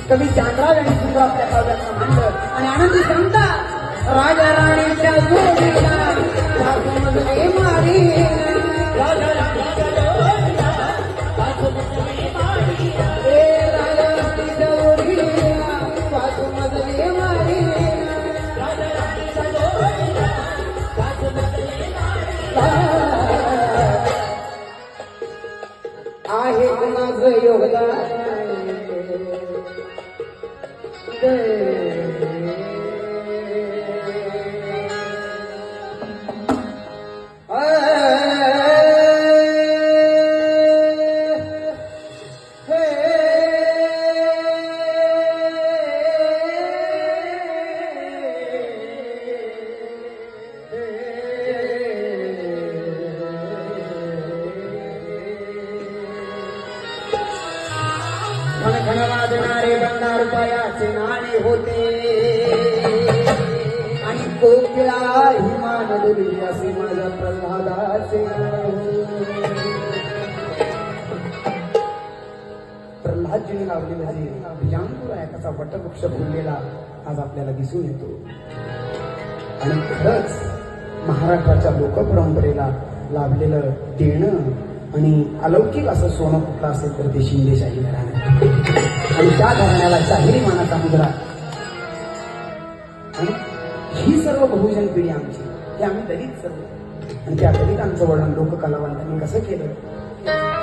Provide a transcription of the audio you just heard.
कवी चांद्राव यांनी सुद्धा आपल्या काव्याचं मांडलं आणि आनंदी सांगता राजा राणीच्या जोडीला सासूमधले मारीला राजा राणीच्या जोडीला सासूमधले मारीला राजा राणीच्या जोडीला सासूमधले मारीला राजा राणीच्या जोडीला सासूमधले मारीला आहे माझं योगदान वाजणारे बंगार रुपयाचे नाणे होते आणि कोकिळा हिमान डोली असे माझ्या प्रल्हादाचे प्रल्हादजीने लावलेला जे विजांकुर आहे त्याचा वटवृक्ष फुललेला आज आपल्याला दिसून येतो आणि खरंच महाराष्ट्राच्या लोकपरंपरेला लाभलेलं देणं आणि अलौकिक असं सोनं कुठलं असेल तर ते शिंदेशाही घराणं आणि त्या घराण्याला शाहिरी मानाचा मुद्रा आणि ही सर्व बहुजन पिढी आमची हे आम्ही दलित सर्व आणि त्या दलितांचं वर्णन लोककलावंतांनी कसं केलं